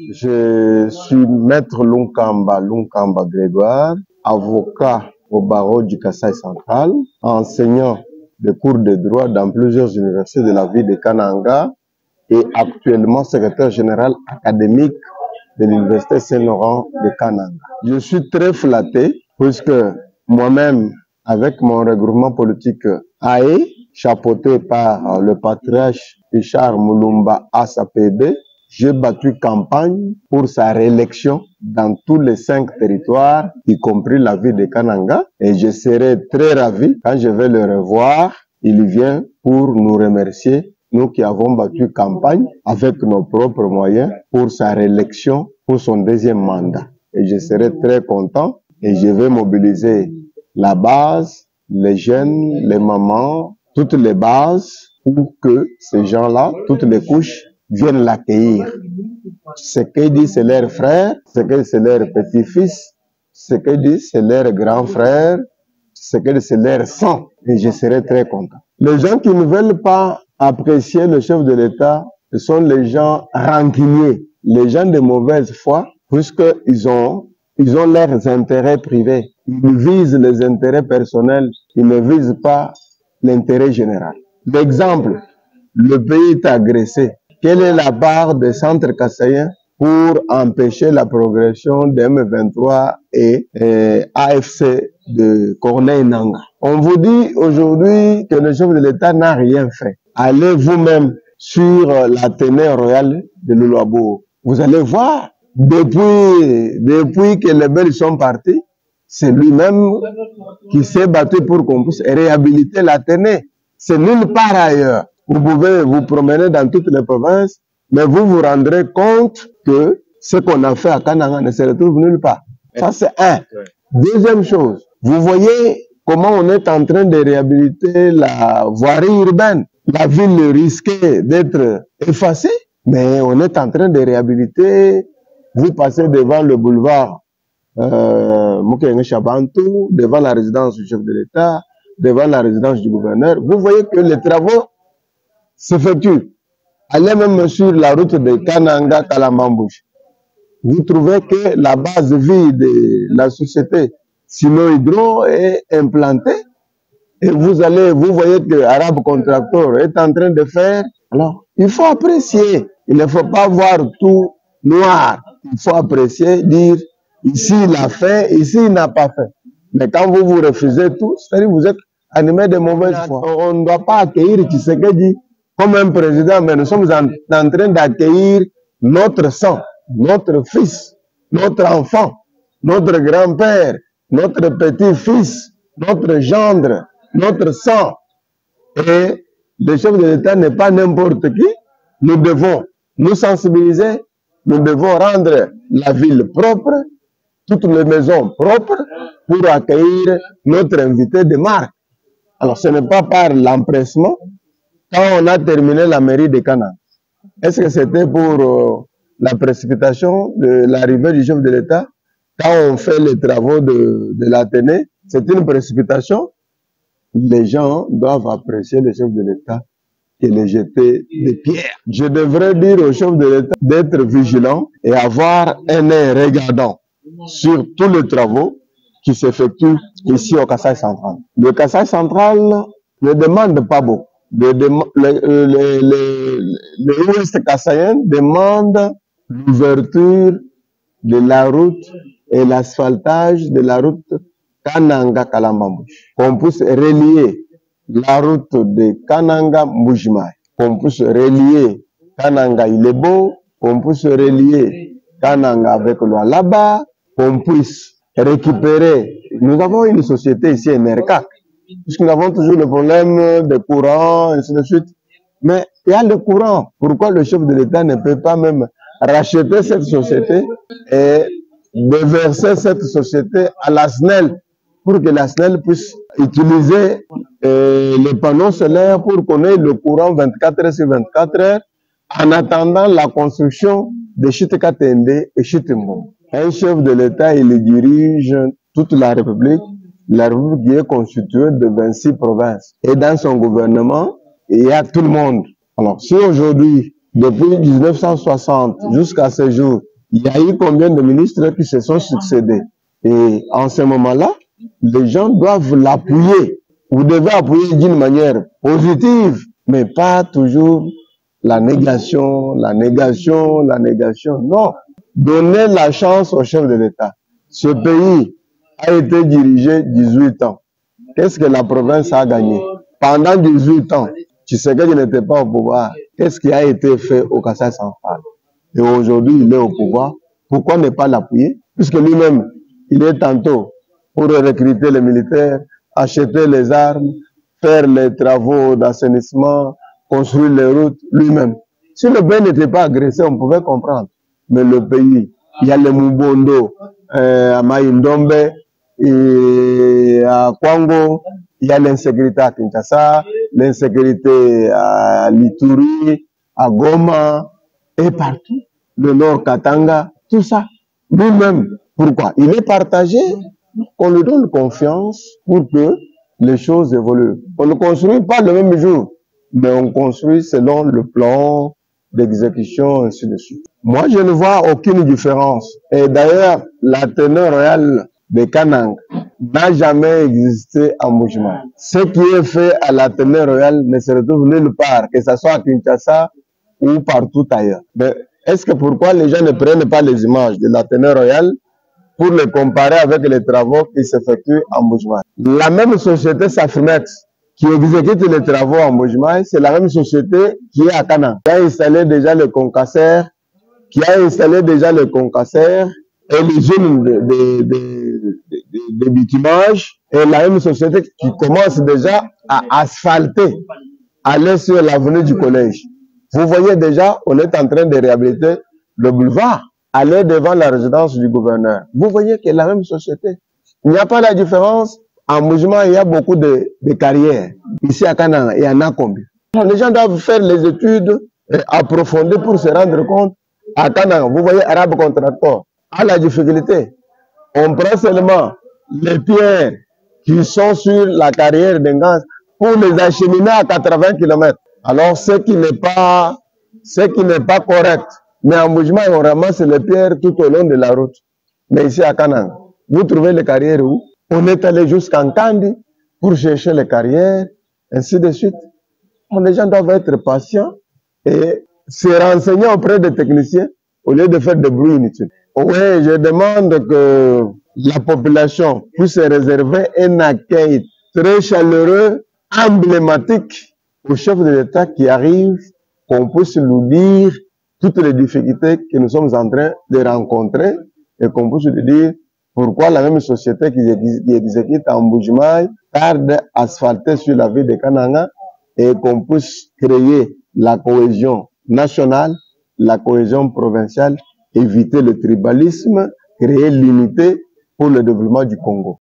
Je suis maître Lunkamba Grégoire, avocat au barreau du Kasaï central, enseignant des cours de droit dans plusieurs universités de la ville de Kananga et actuellement secrétaire général académique de l'université Saint-Laurent de Kananga. Je suis très flatté puisque moi-même, avec mon regroupement politique AE, chapeauté par le patriarche Richard Mulumba ASAPB, j'ai battu campagne pour sa réélection dans tous les 5 territoires, y compris la ville de Kananga. Et je serai très ravi quand je vais le revoir. Il vient pour nous remercier, nous qui avons battu campagne avec nos propres moyens pour sa réélection, pour son deuxième mandat. Et je serai très content et je vais mobiliser la base, les jeunes, les mamans, toutes les bases pour que ces gens-là, toutes les couches, viennent l'accueillir. Ce qu'ils disent, c'est leur frère, ce qu'ils disent, c'est leur petit-fils, ce qu'ils disent, c'est leur grand frère, ce qu'ils disent, c'est leur sang. Et je serai très content. Les gens qui ne veulent pas apprécier le chef de l'État, ce sont les gens rancuniers, les gens de mauvaise foi, puisqu'ils ont leurs intérêts privés. Ils visent les intérêts personnels, ils ne visent pas l'intérêt général. L'exemple, le pays est agressé. Quelle est la part des centres kassaïens pour empêcher la progression des M23 et AFC de Corneille Nangaa? On vous dit aujourd'hui que le chef de l'État n'a rien fait. Allez vous-même sur l'Athénée royale de Luluabo. Vous allez voir, depuis que les Belges sont partis, c'est lui-même qui s'est battu pour qu'on puisse réhabiliter l'Athénée. C'est nulle part ailleurs. Vous pouvez vous promener dans toutes les provinces, mais vous vous rendrez compte que ce qu'on a fait à Kananga ne se retrouve nulle part. Ça, c'est un. Deuxième chose, vous voyez comment on est en train de réhabiliter la voirie urbaine. La ville risquait d'être effacée, mais on est en train de réhabiliter. Vous passez devant le boulevard Mokenge Chabantou, devant la résidence du chef de l'État, devant la résidence du gouverneur. Vous voyez que les travaux s'effectuent. Allez même sur la route de Kananga-Kalambambouche. Vous trouvez que la base vie de la société Sino Hydro est implantée. Et vous voyez que Arabe Contractor est en train de faire. Alors, il faut apprécier. Il ne faut pas voir tout noir. Il faut apprécier, dire, ici il a fait, ici il n'a pas fait. Mais quand vous refusez tout, c'est-à-dire que vous êtes animé de mauvaise foi. On ne doit pas accueillir Tshisekedi comme un président, mais nous sommes en train d'accueillir notre sang, notre fils, notre enfant, notre grand-père, notre petit-fils, notre gendre, notre sang. Et le chef de l'État n'est pas n'importe qui. Nous devons nous sensibiliser, nous devons rendre la ville propre, toutes les maisons propres pour accueillir notre invité de marque. Alors ce n'est pas par l'empressement. Quand on a terminé la mairie de Kananga, est-ce que c'était pour la précipitation de l'arrivée du chef de l'État? Quand on fait les travaux de l'Athénée, c'est une précipitation. Les gens doivent apprécier le chef de l'État et les jeter des pierres. Je devrais dire au chef de l'État d'être vigilant et avoir un œil regardant sur tous les travaux qui s'effectuent ici au Kasaï central. Le Kasaï central ne demande pas beaucoup. Les Ouest Kassaïens demandent l'ouverture de la route et l'asphaltage de la route Kananga-Kalambambouche. Qu'on puisse relier la route de Kananga-Mboujimai, qu'on puisse relier Kananga-Ilebo, qu'on puisse relier Kananga avec Lualaba, qu'on puisse récupérer. Nous avons une société ici, Enercac, puisque nous avons toujours le problème de courant, et ainsi de suite. Mais il y a le courant. Pourquoi le chef de l'État ne peut pas même racheter cette société et déverser cette société à la SNEL pour que la SNEL puisse utiliser les panneaux solaires pour qu'on ait le courant 24 heures sur 24 heures en attendant la construction de Chitekatende et Chitimbo. Un chef de l'État, il dirige toute la République qui est constituée de 26 provinces. Et dans son gouvernement, il y a tout le monde. Alors, si aujourd'hui, depuis 1960 jusqu'à ce jour, Il y a eu combien de ministres qui se sont succédés? Et en ce moment-là, les gens doivent l'appuyer. Vous devez appuyer d'une manière positive, mais pas toujours la négation, la négation, la négation. Non. Donnez la chance au chef de l'État. Ce pays a été dirigé 18 ans. Qu'est-ce que la province a gagné? Pendant 18 ans, Tshisekedi n'était pas au pouvoir. Qu'est-ce qui a été fait au Kasaï central? Et aujourd'hui, il est au pouvoir. Pourquoi ne pas l'appuyer? Puisque lui-même, il est tantôt pour recruter les militaires, acheter les armes, faire les travaux d'assainissement, construire les routes lui-même. Si le pays n'était pas agressé, on pouvait comprendre. Mais le pays, il y a les Mubondo, à Maïndombe, et à Kwango, il y a l'insécurité à Kinshasa, l'insécurité à Lituri, à Goma, et partout. Le Nord Katanga, tout ça. Lui-même, pourquoi? Il est partagé, on lui donne confiance pour que les choses évoluent. On ne construit pas le même jour, mais on construit selon le plan d'exécution, ainsi de suite. Moi, je ne vois aucune différence. Et d'ailleurs, la teneur royale de Kanang n'a jamais existé en mouvement. Ce qui est fait à la teneur royale ne se retrouve nulle part, que ce soit à Kinshasa ou partout ailleurs. Mais est-ce que pourquoi les gens ne prennent pas les images de la teneur royale pour les comparer avec les travaux qui s'effectuent en Bujumbura? La même société Safrimex qui exécute les travaux en Bujumbura, c'est la même société qui est à Kanang, qui a installé déjà le concassaire, et l'usine de bitumage, et la même société qui commence déjà à asphalter, aller sur l'avenue du collège. Vous voyez déjà, on est en train de réhabiliter le boulevard, aller devant la résidence du gouverneur. Vous voyez que la même société. Il n'y a pas la différence. En mouvement, il y a beaucoup de carrières. Ici à Kanang, il y en a combien? Les gens doivent faire les études approfondies pour se rendre compte. À Kanang, vous voyez, Arabe Contractor a la difficulté. On prend seulement les pierres qui sont sur la carrière d'Engas pour les acheminer à 80 km. Alors, ce qui n'est pas correct. Mais en mouvement, on ramasse les pierres tout au long de la route. Mais ici à Kanang, vous trouvez les carrières où? On est allé jusqu'en Kandi pour chercher les carrières, ainsi de suite. Les gens doivent être patients et se renseigner auprès des techniciens au lieu de faire des bruits inutiles. Oui, je demande que la population puisse réserver un accueil très chaleureux, emblématique au chef de l'État qui arrive, qu'on puisse nous dire toutes les difficultés que nous sommes en train de rencontrer et qu'on puisse lui dire pourquoi la même société qui exécute en Bujumbura tarde à asphalter sur la ville de Kananga et qu'on puisse créer la cohésion nationale, la cohésion provinciale, éviter le tribalisme, créer l'unité pour le développement du Congo.